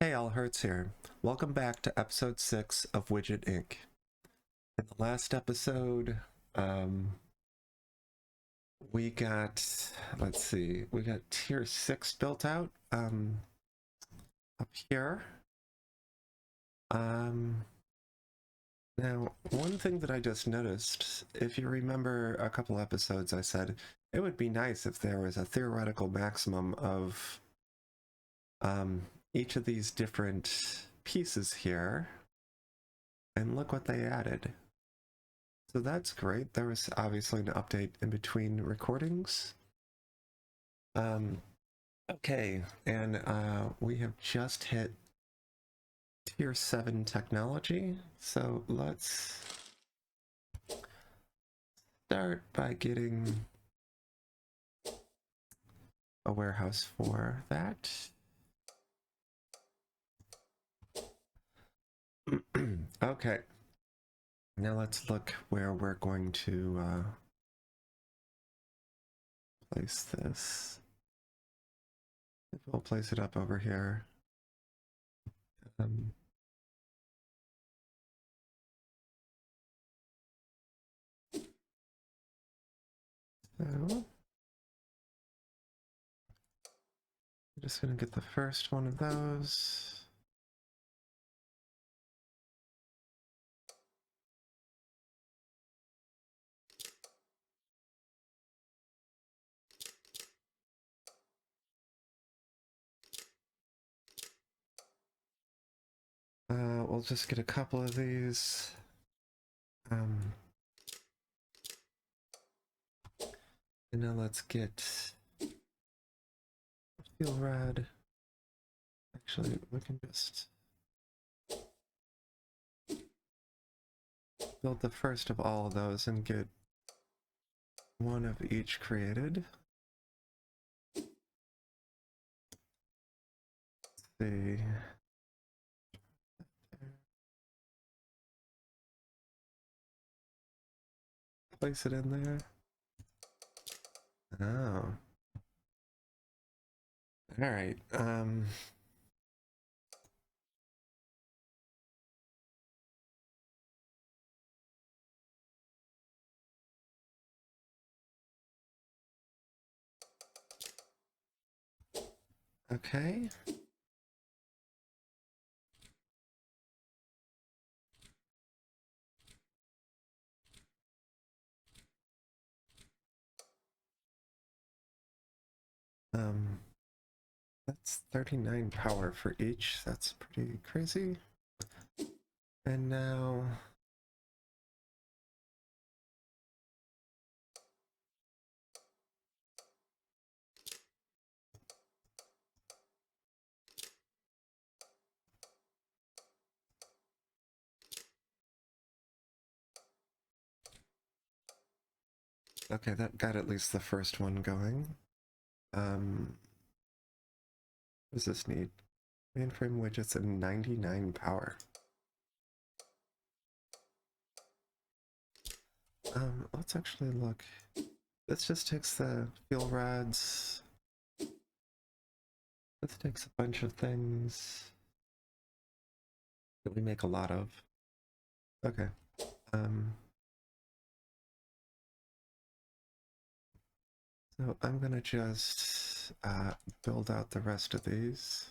Hey, all Hertz here. Welcome back to episode 6 of Widget Inc. In the last episode, um, we got, we got tier 6 built out up here. Now, one thing that I just noticed, if you remember a couple episodes, I said it would be nice if there was a theoretical maximum of each of these different pieces here. And look what they added. So that's great. There was obviously an update in between recordings. Okay, and we have just hit tier 7 technology. So let's start by getting a warehouse for that. Okay, now let's look where we're going to place this. We'll place it up over here. So I'm just gonna get the first one of those. We'll just get a couple of these. And now let's get steel rod. Actually, we can just build the first of all of those and get one of each created. Let's see. Place it in there. Oh. All right. Okay. That's 39 power for each. That's pretty crazy. And now okay, that got at least the first one going. What does this need? Mainframe widgets and 99 power. Let's actually look. This just takes the fuel rods. This takes a bunch of things that we make a lot of. Okay. So I'm gonna just build out the rest of these.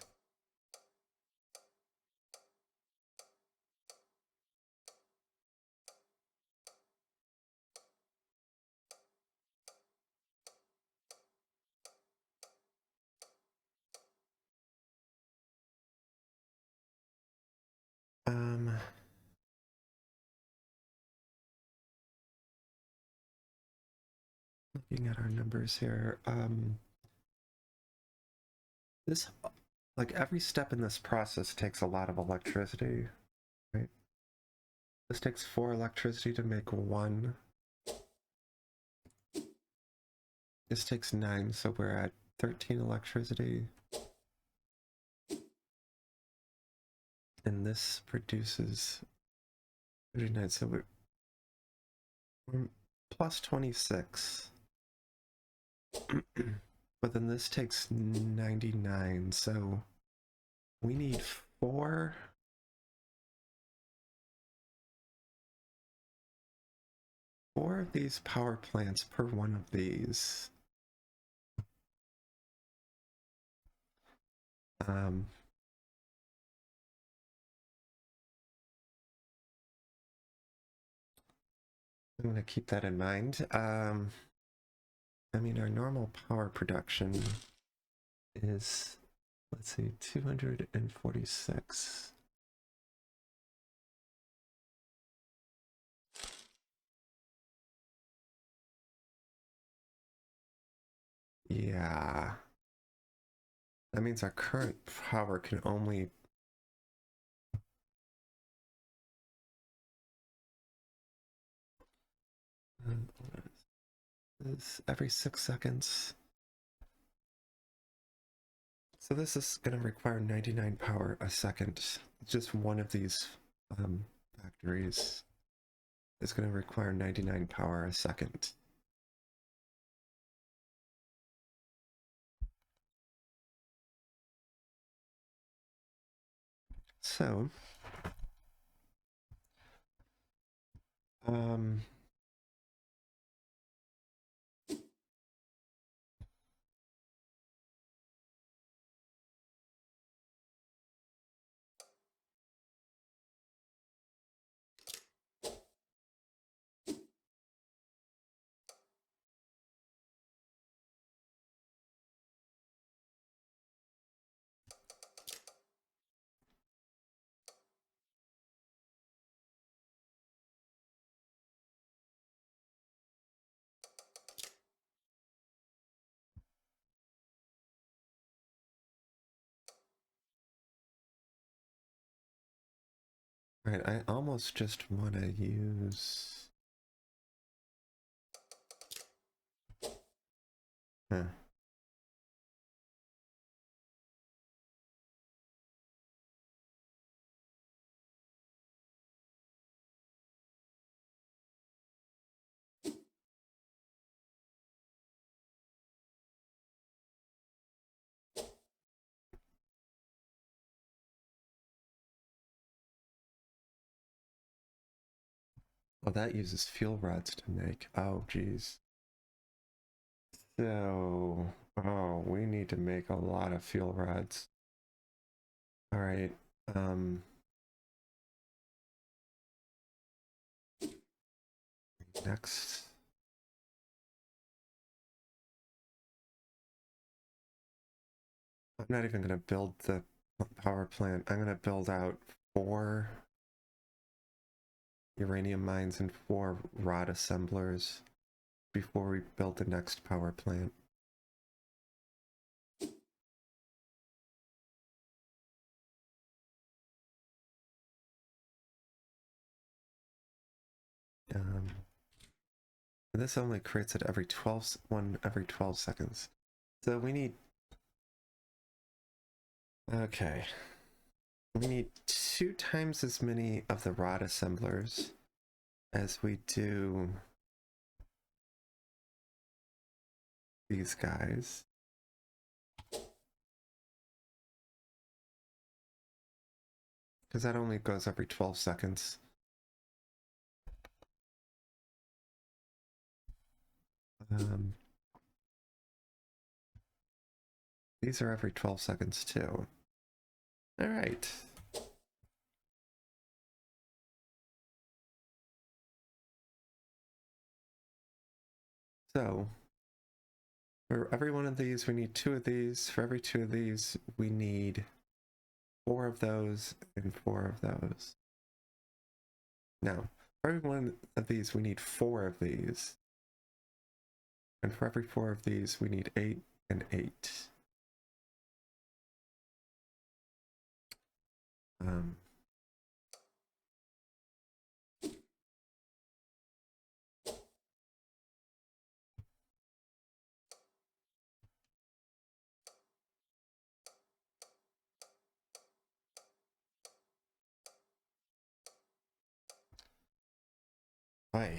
Looking at our numbers here, this, like every step in this process takes a lot of electricity, right? This takes 4 electricity to make 1. This takes 9, so we're at 13 electricity. And this produces 39, so we're plus 26. But then this takes 99, so We need four of these power plants per one of these. I'm going to keep that in mind. I mean, our normal power production is, let's see, 246. Yeah. That means our current power can only... is every 6 seconds. So this is going to require 99 power a second. Just one of these factories is going to require 99 power a second. So, right, I almost just want to use... Huh. Well, that uses fuel rods to make. Oh, geez. So, oh, we need to make a lot of fuel rods. All right. Next. I'm not even going to build the power plant. I'm going to build out 4 uranium mines and 4 rod assemblers before we build the next power plant. This only creates it every 1 every 12 seconds. So we need... Okay. We need 2 times as many of the rod assemblers as we do these guys. Because that only goes every 12 seconds. These are every 12 seconds too. All right. So, for every one of these, we need 2 of these. For every 2 of these, we need 4 of those and 4 of those. Now, for every one of these, we need 4 of these. And for every 4 of these, we need 8 and 8. Hi.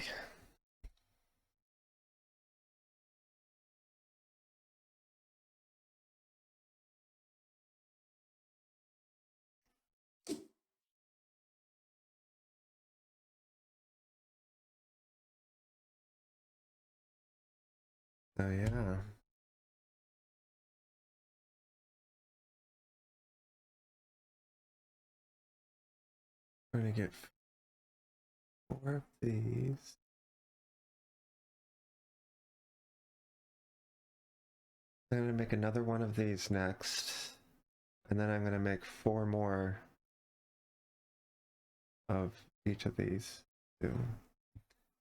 Oh yeah. We're gonna get 4 of these. I'm gonna make another one of these next. And then I'm gonna make 4 more of each of these too.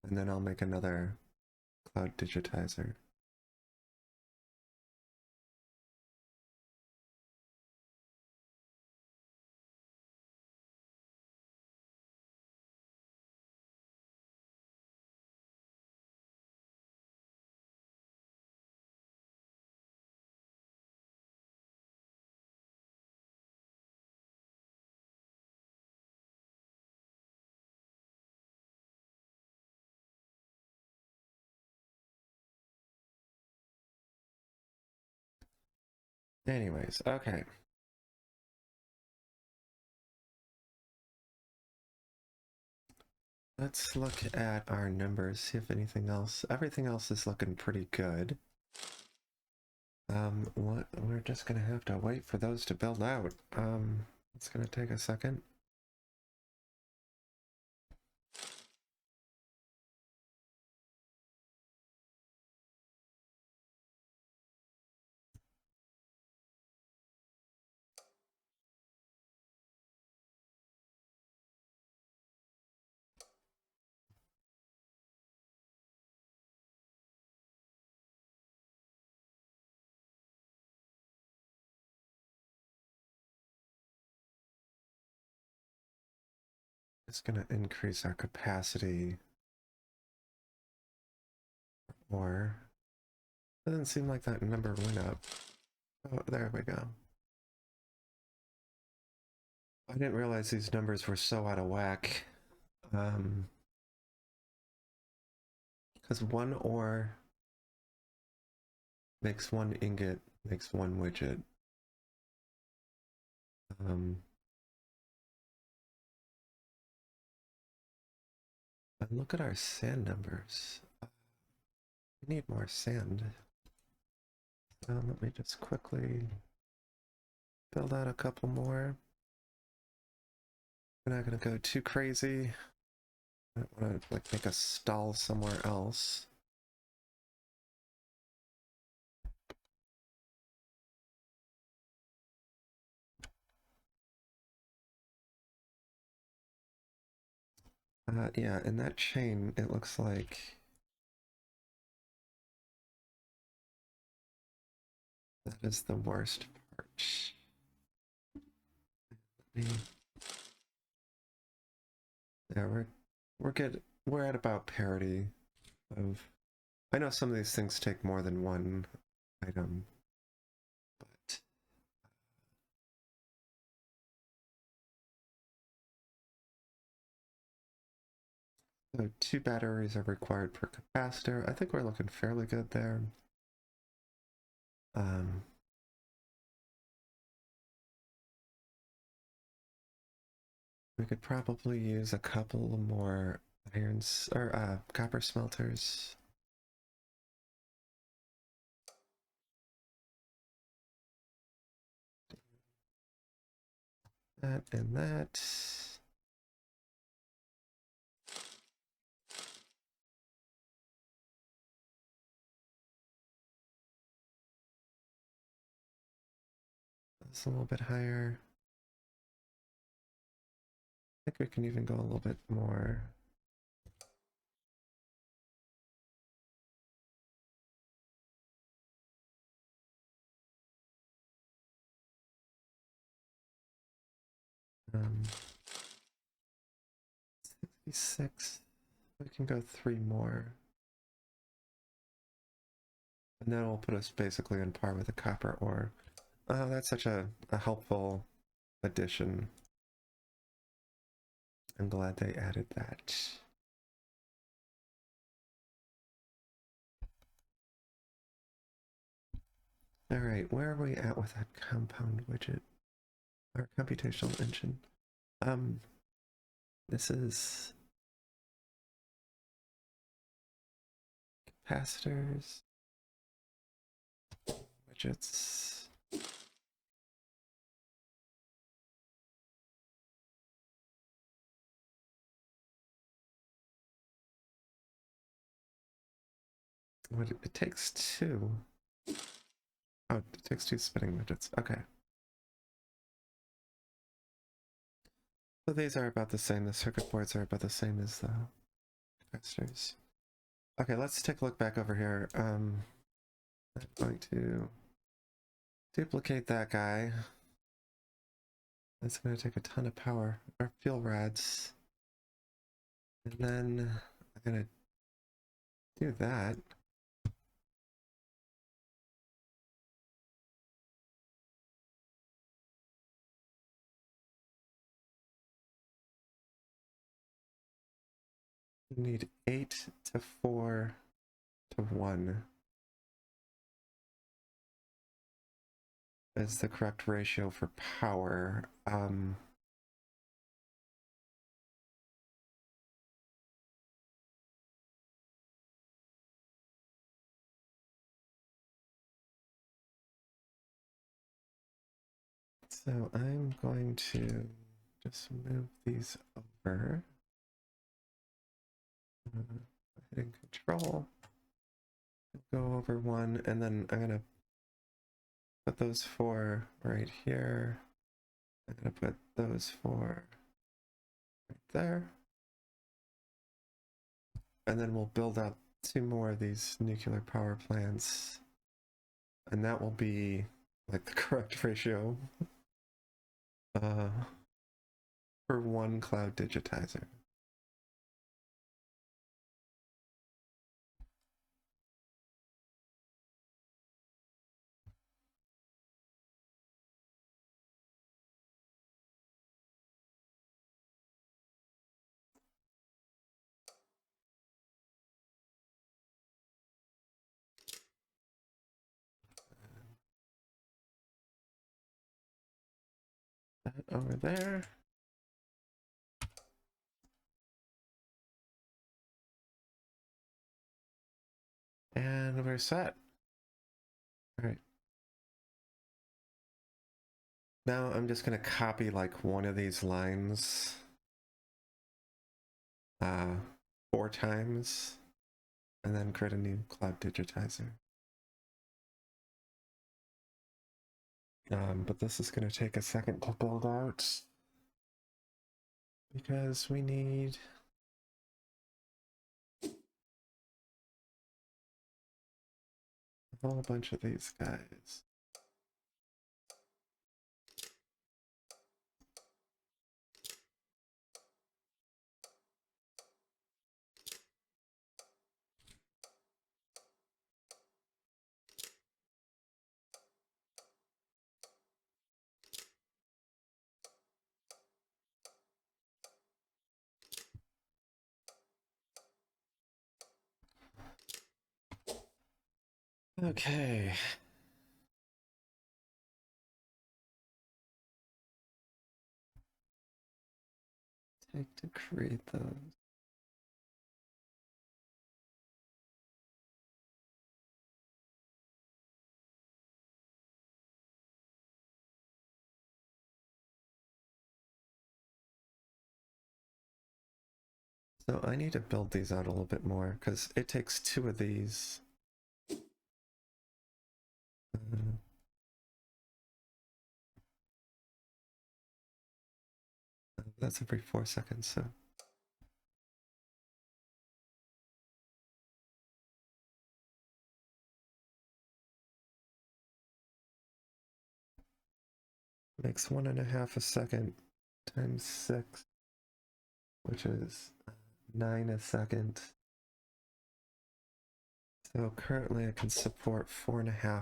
And then I'll make another cloud digitizer. Anyways, okay. Let's look at our numbers, see if anything else, everything else is looking pretty good. What, we're just gonna have to wait for those to build out. It's gonna take a second. It's gonna increase our capacity. Or, doesn't seem like that number went up. Oh, there we go. I didn't realize these numbers were so out of whack. Because 1 ore makes 1 ingot, makes 1 widget. And look at our sand numbers. We need more sand. Let me just quickly build out a couple more. We're not gonna go too crazy. I don't want to like make a stall somewhere else. Yeah, in that chain, it looks like that is the worst part. Yeah, we're good. We're at about parity of. I know some of these things take more than 1 item, but so 2 batteries are required per capacitor. I think we're looking fairly good there. We could probably use a couple more irons or copper smelters. That and that. That's a little bit higher. I think we can even go a little bit more. Um, 66. We can go 3 more. And that will put us basically on par with the copper ore. Oh, that's such a helpful addition. I'm glad they added that. All right, where are we at with that compound widget? Our computational engine. This is capacitors. widgets. What it takes two. Oh, it takes two spinning widgets. Okay. So these are about the same. The circuit boards are about the same as the capacitors. Okay, let's take a look back over here. I'm going to duplicate that guy. That's going to take a ton of power, or fuel rods. And then I'm going to do that. You need 8 to 4 to 1 as the correct ratio for power. So I'm going to just move these over. Hitting control, go over one, and then I'm gonna put those four right here. I'm gonna put those four right there. And then we'll build up 2 more of these nuclear power plants. And that will be like the correct ratio for one cloud digitizer. That over there. And we're set. All right. Now I'm just going to copy like one of these lines 4 times and then create a new cloud digitizer. But this is going to take a second to build out because we need a whole bunch of these guys. Okay. Take to create those. So I need to build these out a little bit more because it takes 2 of these. That's every 4 seconds, so. Makes 1.5 a second times 6, which is 9 a second. So currently I can support 4.5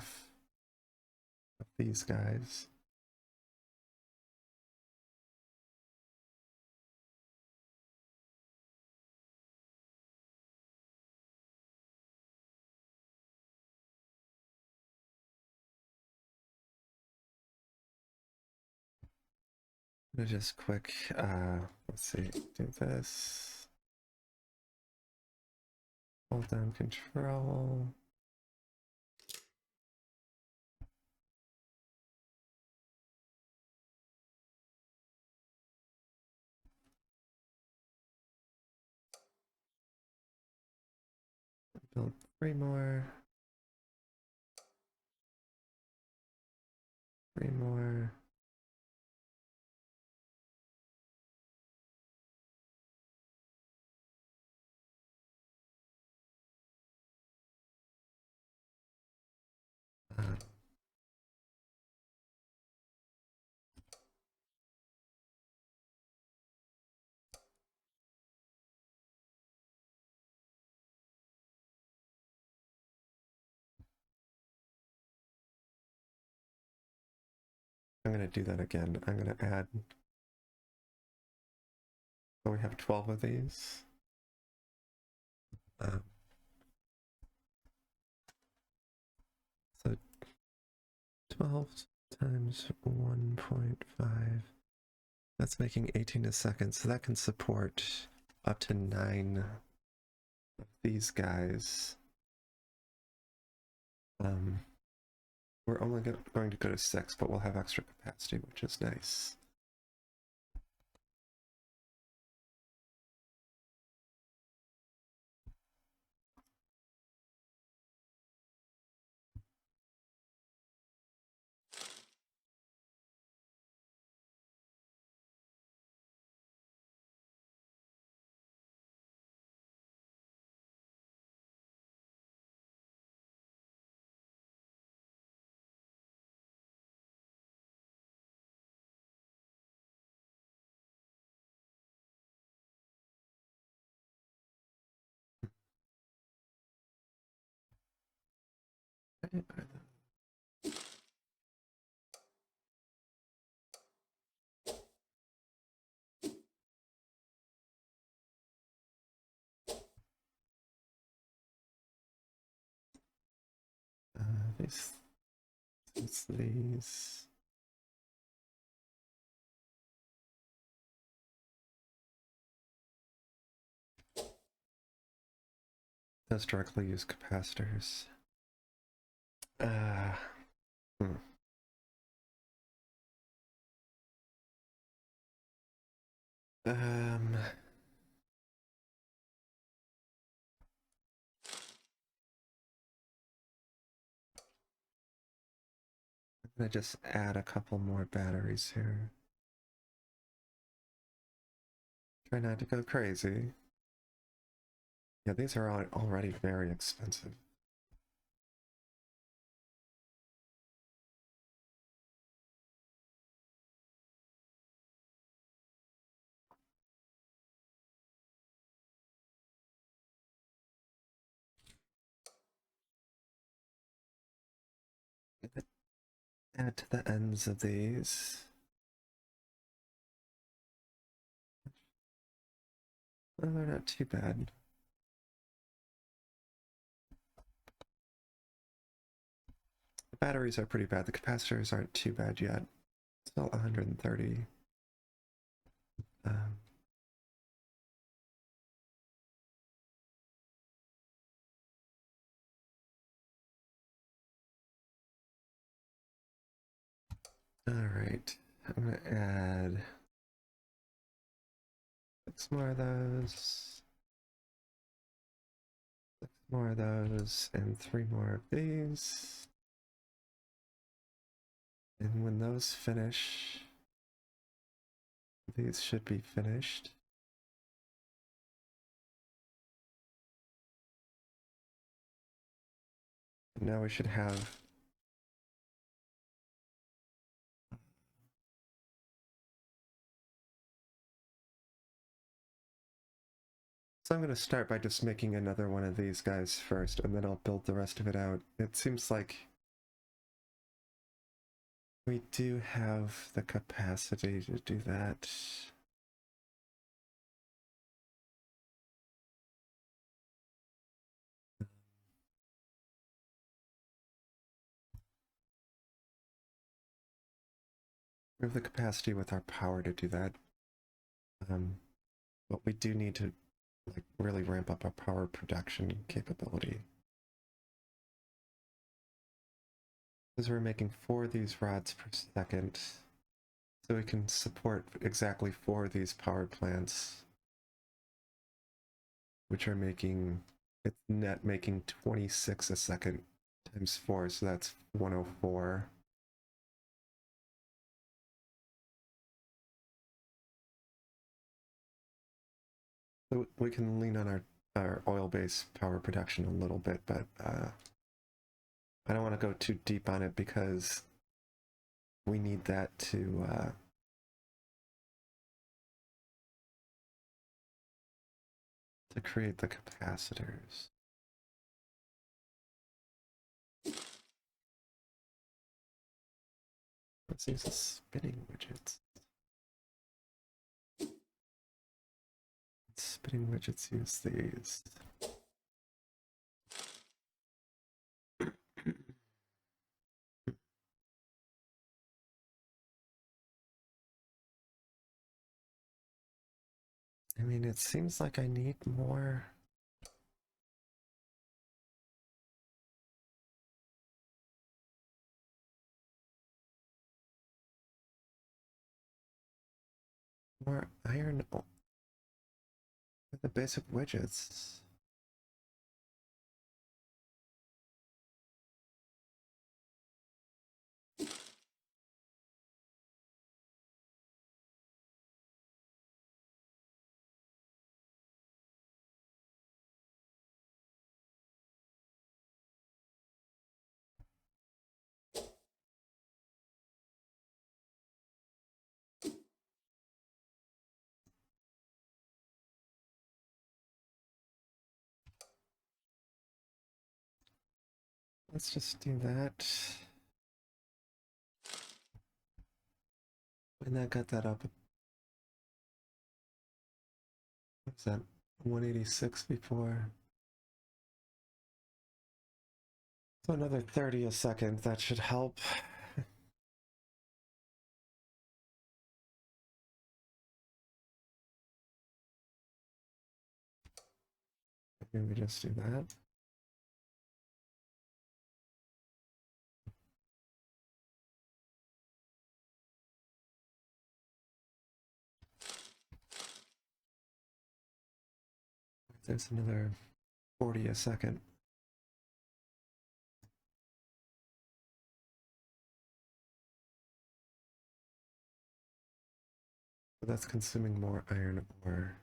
of these guys. I'm gonna just quick, let's see, do this. Hold down control. build 3 more. 3 more. I'm going to do that again. I'm going to add. So we have 12 of these. So 12 times 1.5. That's making 18 a second. So that can support up to 9 of these guys. We're only going to go to 6, but we'll have extra capacity, which is nice. These. Those directly use capacitors. Hmm. I'm gonna just add a couple more batteries here. Try not to go crazy. Yeah, these are already very expensive. Add to the ends of these. Well, they're not too bad. The batteries are pretty bad. The capacitors aren't too bad yet. Still 130. All right, I'm gonna add 6 more of those, 6 more of those, and 3 more of these. And when those finish, these should be finished. And now we should have So I'm going to start by just making another one of these guys first, and then I'll build the rest of it out. It seems like we do have the capacity to do that. We have the capacity with our power to do that. But we do need to really ramp up our power production capability. Because we're making 4 of these rods per second, so we can support exactly 4 of these power plants, which are making it's net making 26 a second times 4, so that's 104. So we can lean on our oil-based power production a little bit, but I don't want to go too deep on it because we need that to create the capacitors. Let's use the spinning widgets. Spinning widgets use these. I mean, it seems like I need more. More iron for the basic widgets. Let's just do that. And that got that up. What's that? 186 before. So another 30 a second. That should help. Maybe we just do that. There's another 40 a second. But that's consuming more iron ore.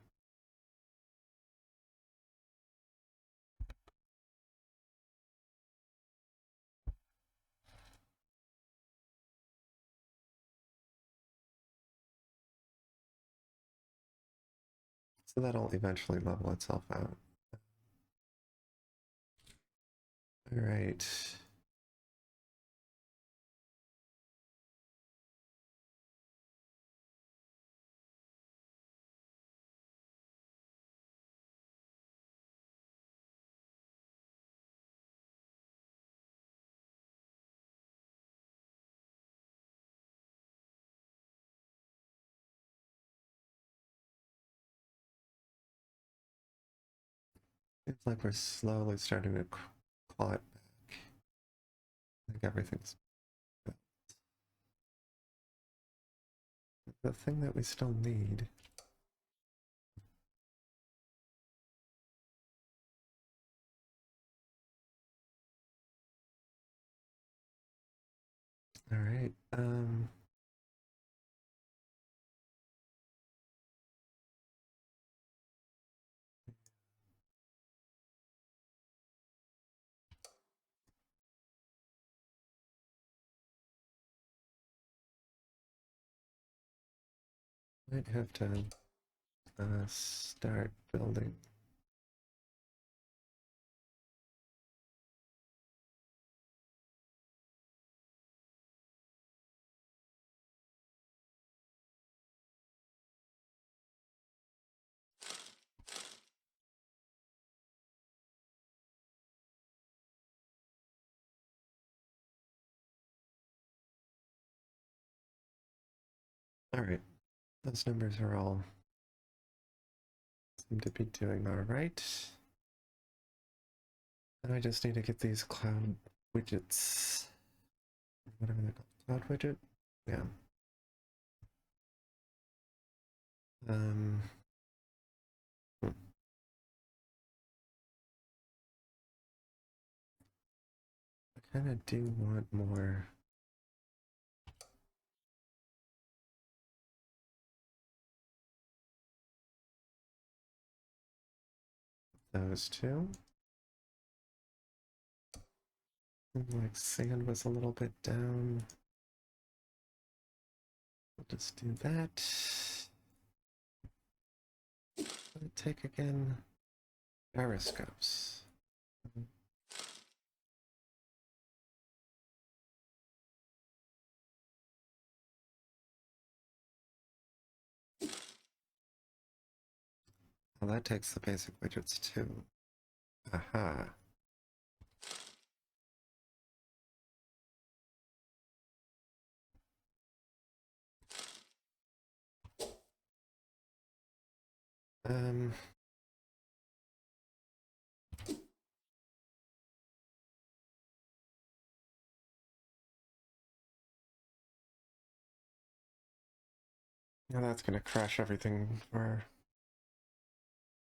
So that'll eventually level itself out. All right. Seems like we're slowly starting to claw it back. I think everything's built. The thing that we still need. All right. Might have to start building. All right. Those numbers are all seem to be doing all right. And I just need to get these cloud widgets. Whatever they're called. Cloud widget? Yeah. Hmm. kind of do want more. Those two. Like sand was a little bit down. We'll just do that. Take again. Gyroscopes. Well, that takes the basic widgets too. Aha. Um. Now that's gonna crash everything for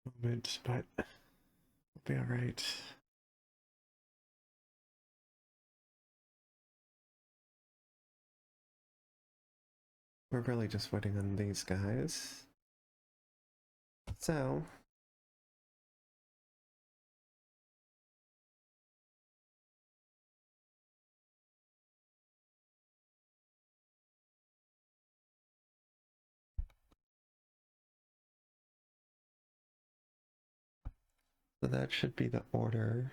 a moment, but we'll be alright. We're really just waiting on these guys. So that should be the order.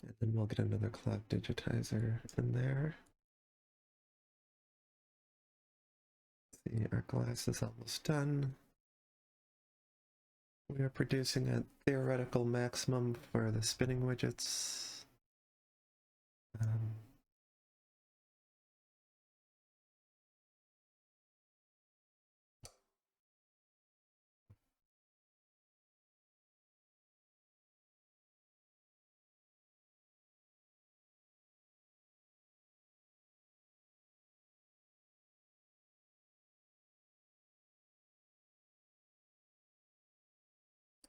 And then we'll get another cloud digitizer in there. See, our glass is almost done. We are producing a theoretical maximum for the spinning widgets.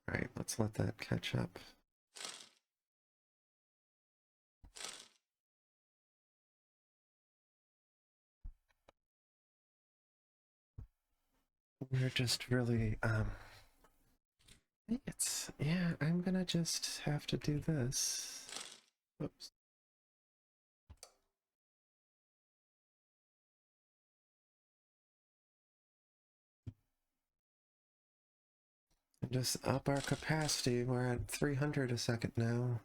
All right, let's let that catch up. We're just really, yeah, I'm gonna just have to do this. Oops. And just up our capacity. We're at 300 a second now.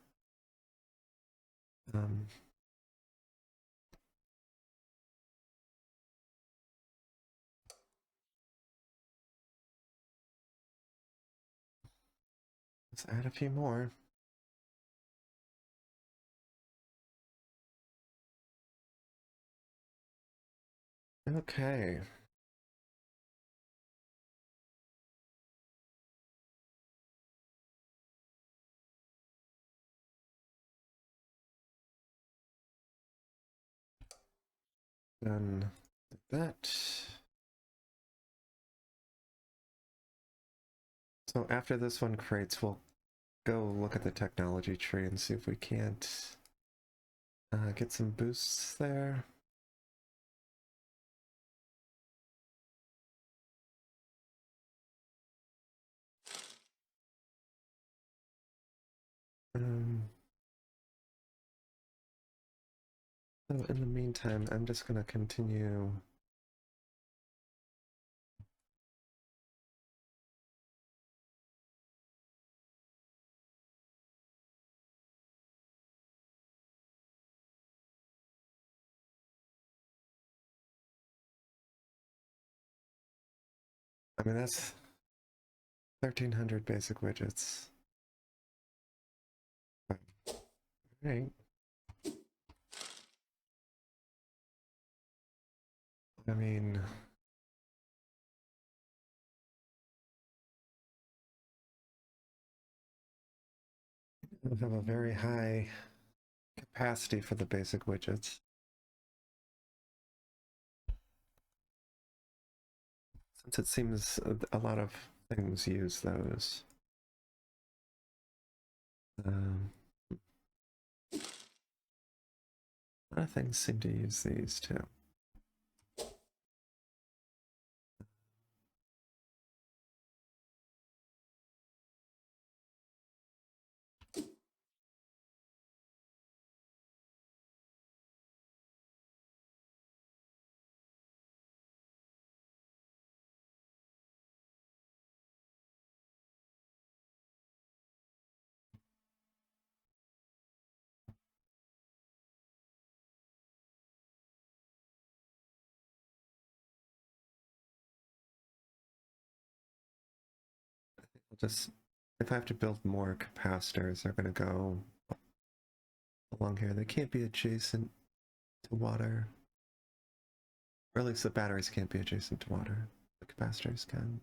Let's add a few more. Okay. Done that. So after this one creates, we'll go look at the technology tree and see if we can't get some boosts there. So in the meantime, I'm just going to continue. I mean, that's 1,300 basic widgets. All right. I mean, We have a very high capacity for the basic widgets. Since it seems a lot of things use those. A lot of things seem to use these too. Just, if I have to build more capacitors, they're going to go along here. They can't be adjacent to water. Or at least the batteries can't be adjacent to water. The capacitors can.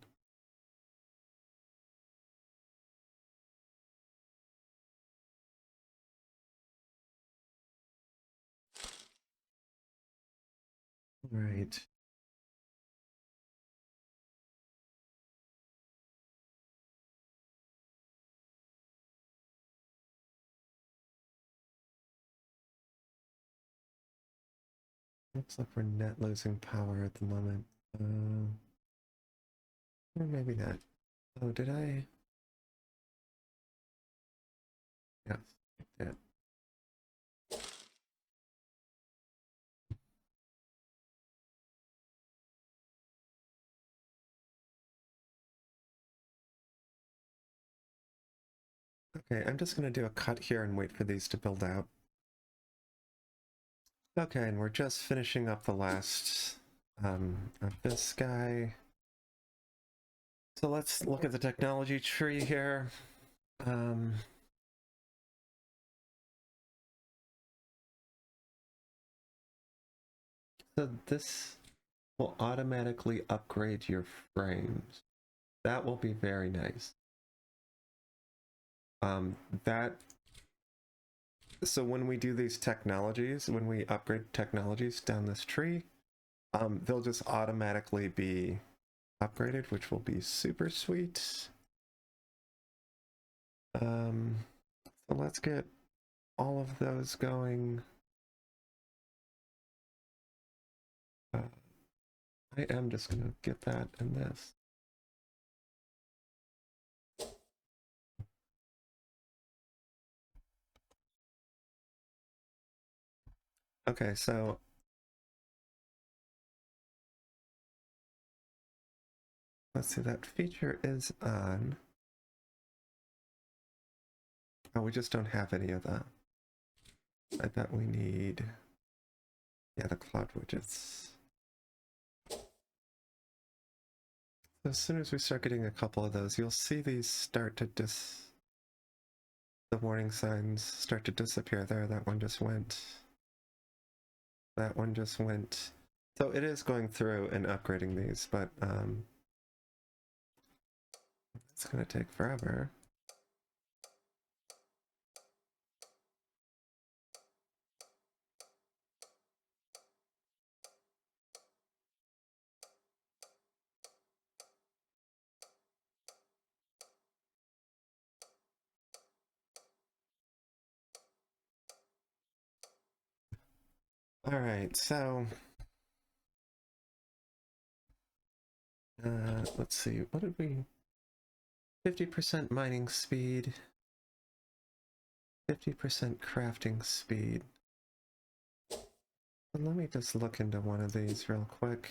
Right. Looks like we're net losing power at the moment. Or maybe not. Oh, did I? Yes, I did. Okay, I'm just going to do a cut here and wait for these to build out. Okay, and we're just finishing up the last of this guy. So let's look at the technology tree here. So this will automatically upgrade your frames. That will be very nice. So when we do these technologies, when we upgrade technologies down this tree, they'll just automatically be upgraded, which will be super sweet. So let's get all of those going. I am just gonna get that and this. Okay, so let's see, that feature is on. Oh, we just don't have any of that. I bet we need, yeah, the cloud widgets. So as soon as we start getting a couple of those, you'll see these start to the warning signs start to disappear there. That one just went. That one just went. So it is going through and upgrading these, but it's going to take forever. All right, so let's see, what did we, 50% mining speed, 50% crafting speed. Let me just look into one of these real quick.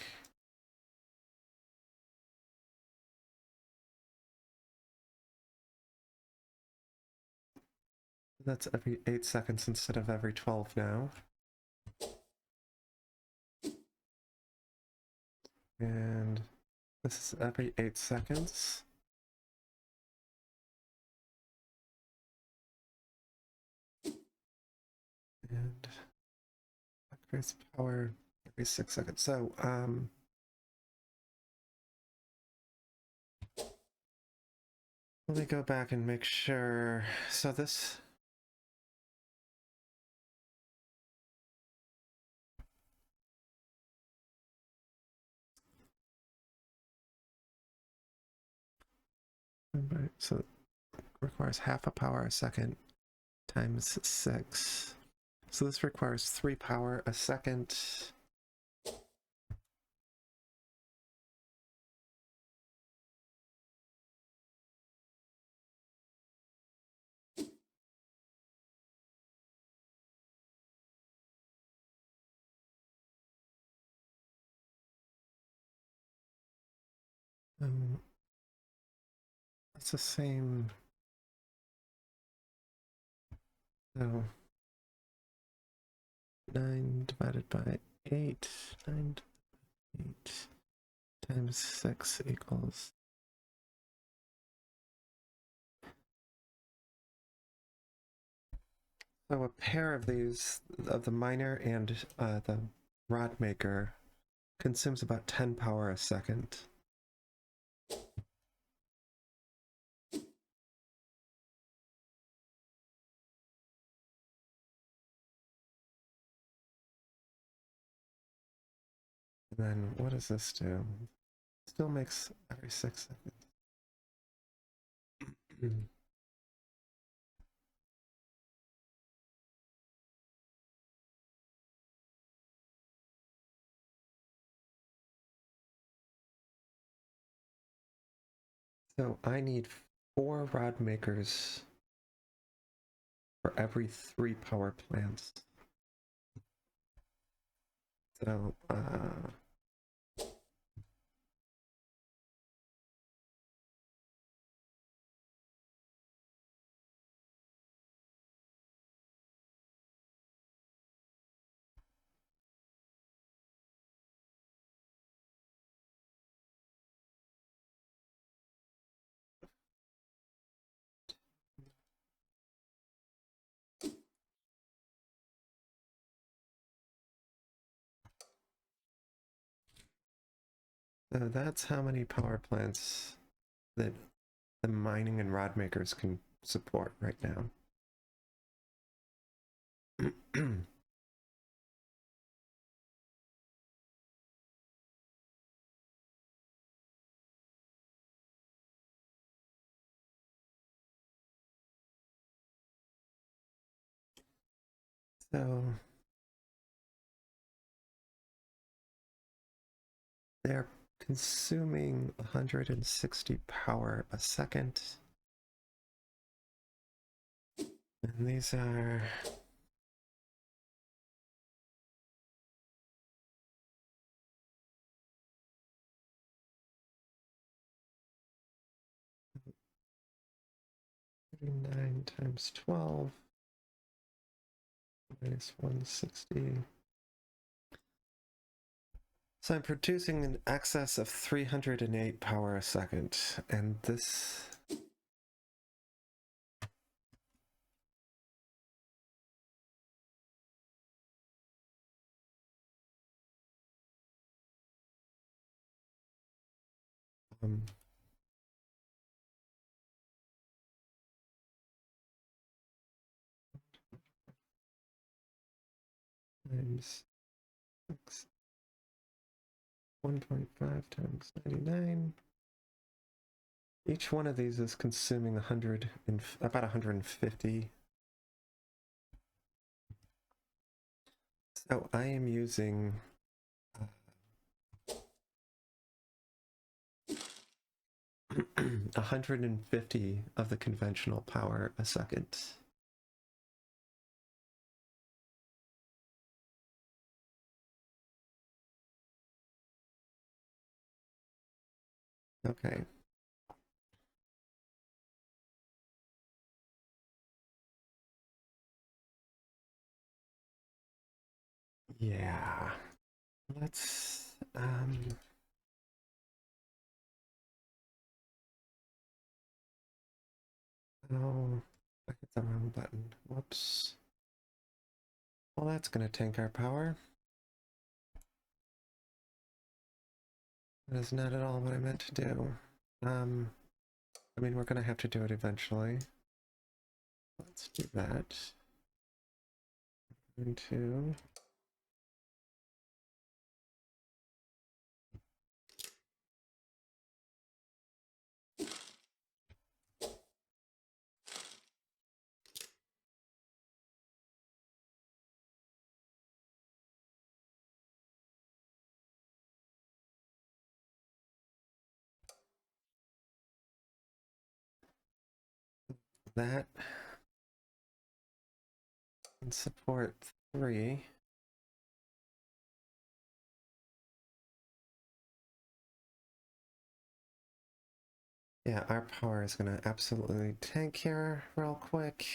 That's every 8 seconds instead of every 12 now. And this is every 8 seconds. And increase power every 6 seconds. So, let me go back and make sure. So this So it requires half a power a second times 6. So this requires 3 power a second. It's the same. So 9 divided by 8, 9 8 times 6 equals. So a pair of these, of the miner and the rod maker, consumes about 10 power a second. And then what does this do? Still makes every 6 seconds. So I need 4 rod makers for every 3 power plants. So, so that's how many power plants that the mining and rod makers can support right now. So they're consuming 160 power a second. And these are nine times 12 minus 160. So I'm producing an excess of 308 power a second, and this times 6, 1.5 times 99. Each one of these is consuming about 150. So I am using 150 of the conventional power a second. Okay. Yeah. Let's oh, I hit the wrong button. Whoops. Well, that's gonna tank our power. That is not at all what I meant to do. I mean, we're gonna have to do it eventually. Let's do that. Into that. And support 3. Yeah, our power is gonna absolutely tank here real quick.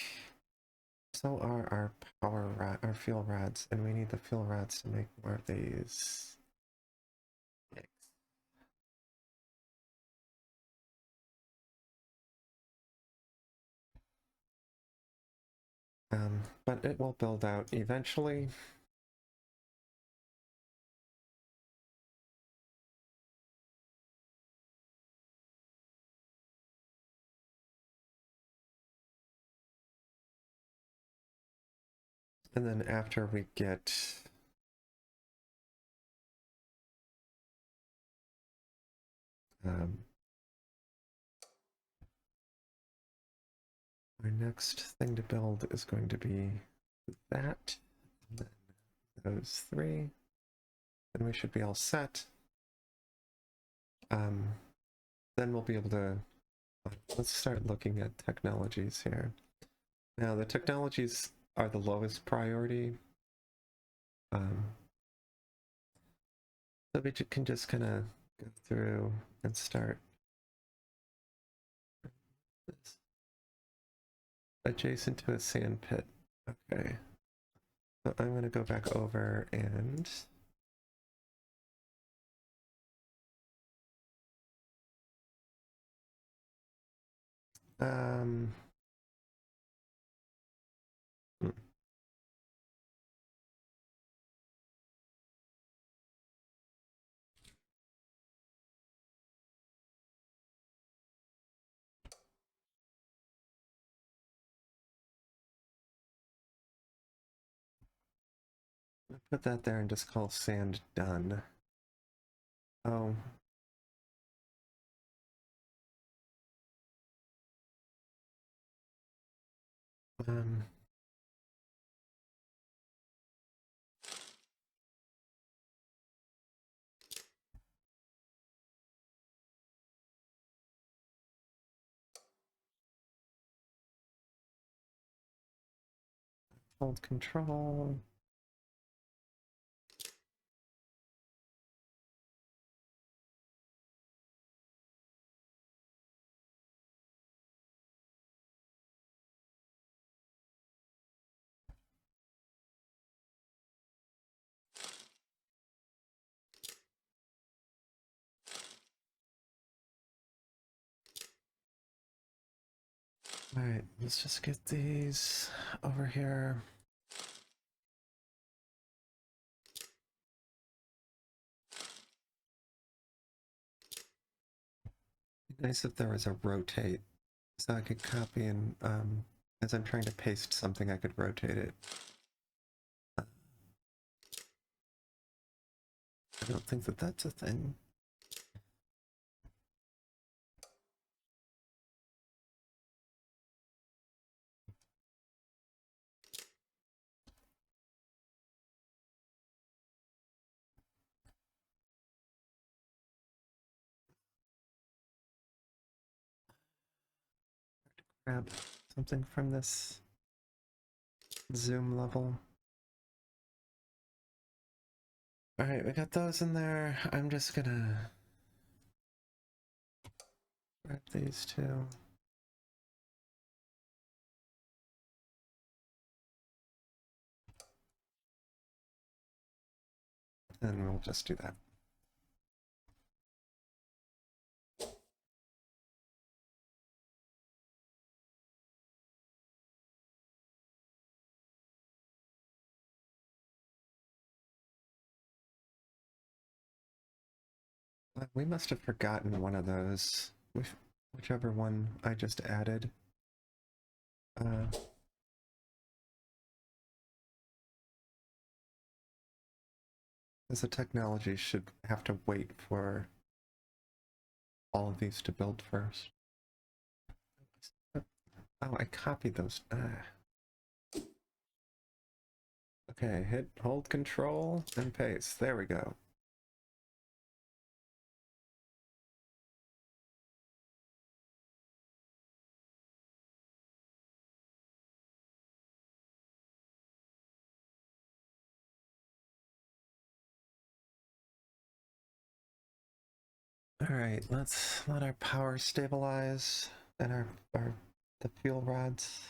So are our our fuel rods, and we need the fuel rods to make more of these. Yikes. But it will build out eventually. And then after we get our next thing to build is going to be that, and then those 3, and we should be all set. Then we'll be able to, let's start looking at technologies here. Now the technologies are the lowest priority. So we can just kind of go through and start this. Adjacent to a sand pit. Okay. So I'm going to go back over and hmm. Put that there and just call sand done. Oh. Hold control. All right, let's just get these over here. Nice if there was a rotate, so I could copy and as I'm trying to paste something, I could rotate it. I don't think that that's a thing. Grab something from this zoom level. All right, we got those in there. I'm just gonna grab these 2. And we'll just do that. We must have forgotten one of those, whichever one I just added. As the technology should have to wait for all of these to build first. Oh, I copied those. Okay, hold control and paste. There we go. All right, let's let our power stabilize and our the fuel rods.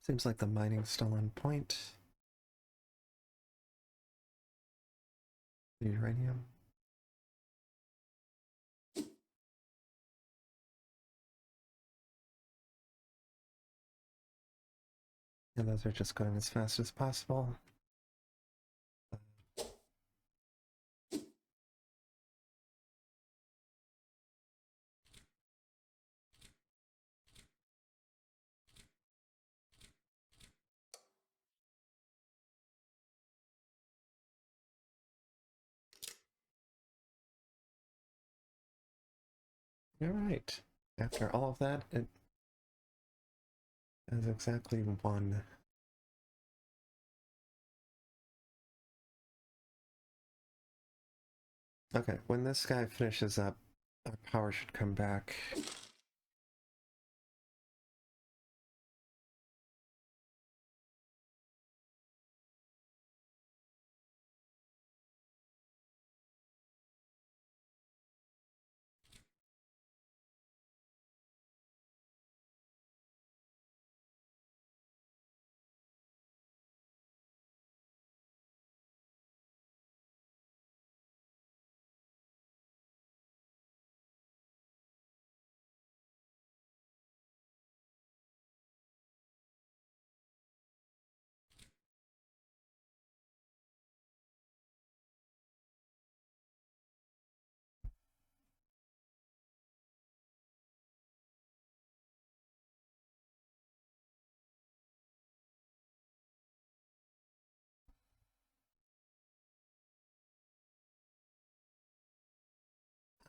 Seems like the mining's still on point. The uranium. And those are just going as fast as possible. All right. After all of that, it is exactly one. Okay, when this guy finishes up, our power should come back.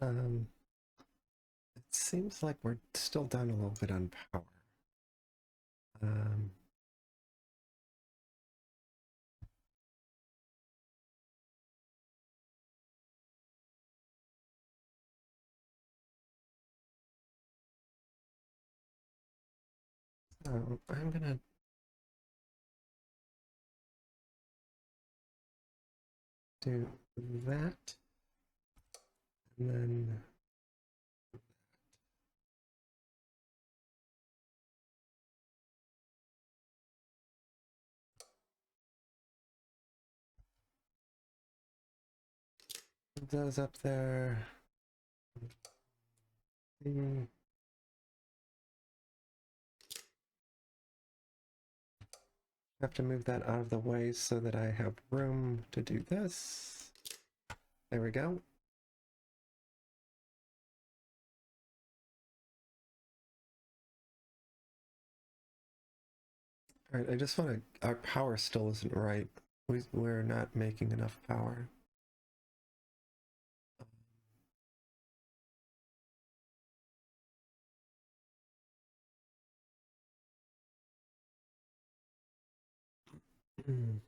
It seems like we're still down a little bit on power. Um, so I'm gonna do that, and then move those up there. Have to move that out of the way so that I have room to do this. There we go. All right, I just want to, our power still isn't right. We're not making enough power. I'm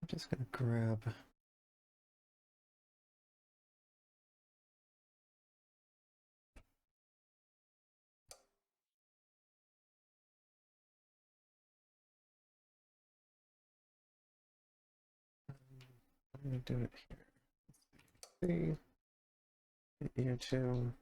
just gonna grab. I'm gonna do it here. See, you too.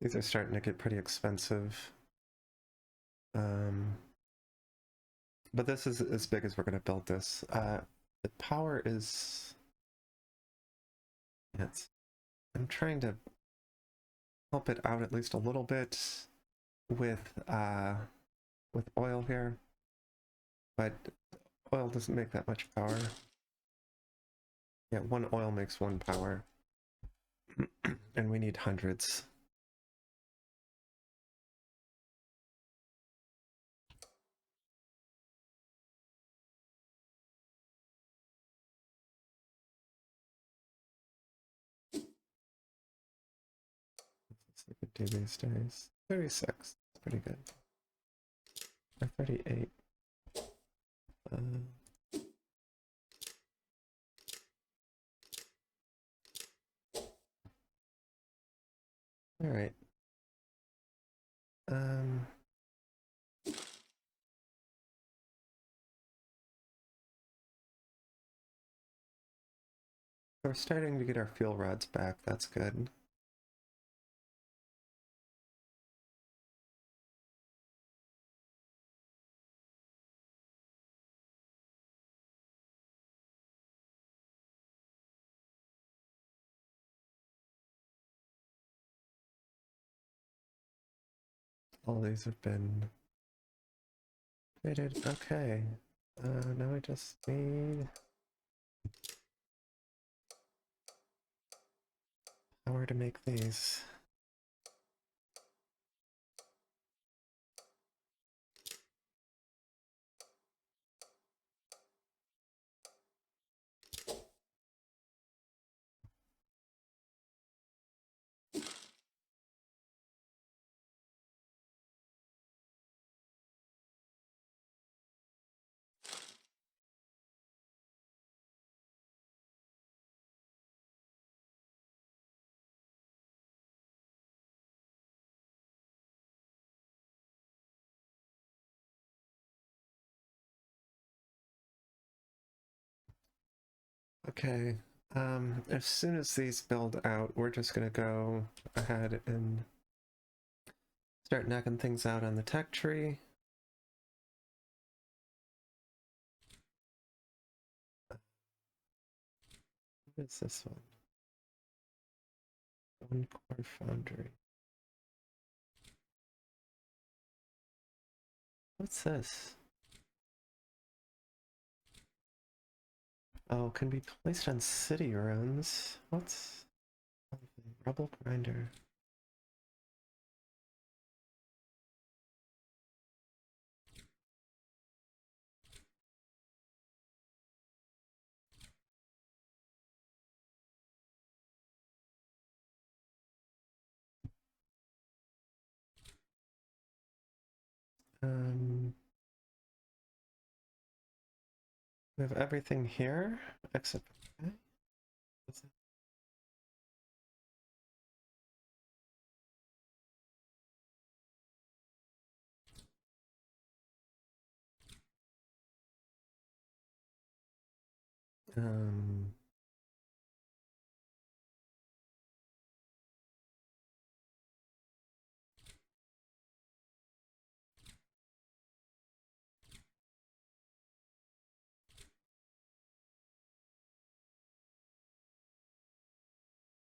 These are starting to get pretty expensive. But this is as big as we're going to build this. The power is... I'm trying to help it out at least a little bit with oil here, but oil doesn't make that much power. Yeah, one oil makes one power, and we need hundreds. Let's see what we do these days. 36, that's pretty good. Or 38. All right. We're starting to get our fuel rods back. That's good. All these have been created. Okay. Now I just need power to make these. Okay, as soon as these build out, we're just gonna go ahead and start knocking things out on the tech tree. What is this one? One core foundry. What's this? Oh, can be placed on city runs. What's rubble grinder? We have everything here except. Okay. Um,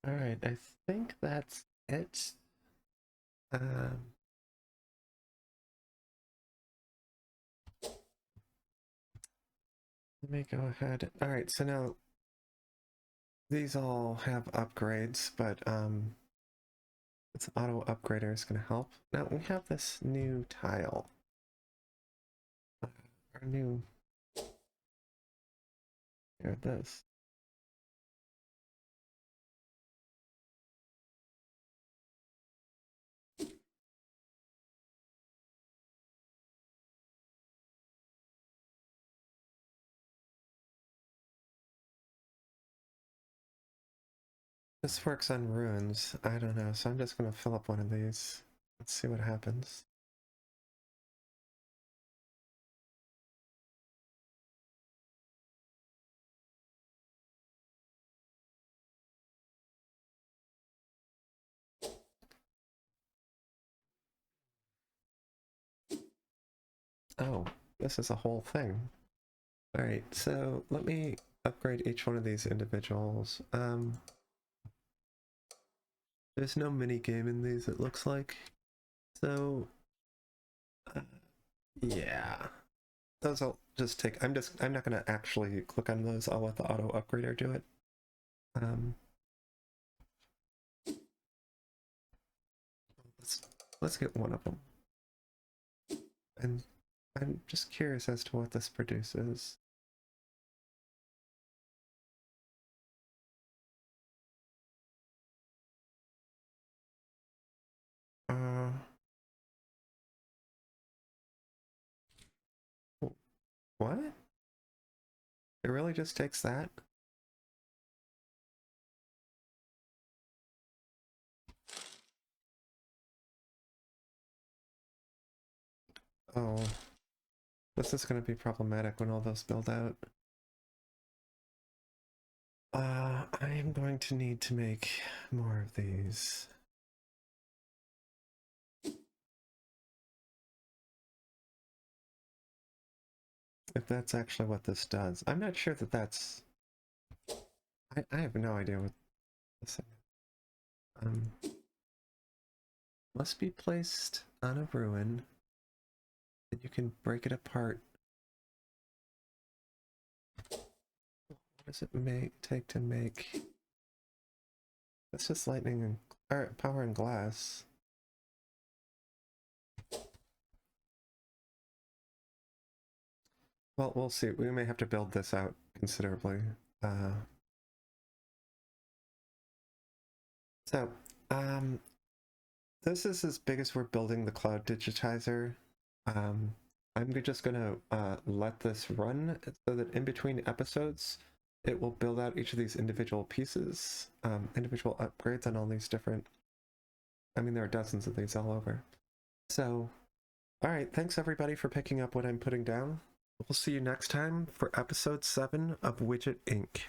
all right, I think that's it. Let me go ahead. All right, so now these all have upgrades, but this auto upgrader is going to help. Now we have this new tile. Our new. Here, this. This works on runes. I don't know, so I'm just going to fill up one of these. Let's see what happens. Oh, this is a whole thing. All right, so let me upgrade each one of these individuals. There's no mini game in these, it looks like. So, uh, yeah. Those I'll just take. I'm not gonna actually click on those. I'll let the auto upgrader do it. Um, let's let's get one of them. And I'm just curious as to what this produces. Uh, what? It really just takes that? Oh, this is going to be problematic when all those build out. I am going to need to make more of these. If that's actually what this does. I'm not sure that that's... I have no idea what this is. Must be placed on a ruin, and you can break it apart. What does it take to make... That's just lightning and... or power and glass. Well, we'll see. We may have to build this out considerably. So, this is as big as we're building the cloud digitizer. I'm just gonna let this run so that in between episodes, it will build out each of these individual pieces, individual upgrades on all these different... I mean, there are dozens of these all over. So, all right, thanks everybody for picking up what I'm putting down. We'll see you next time for episode 7 of Widget Inc.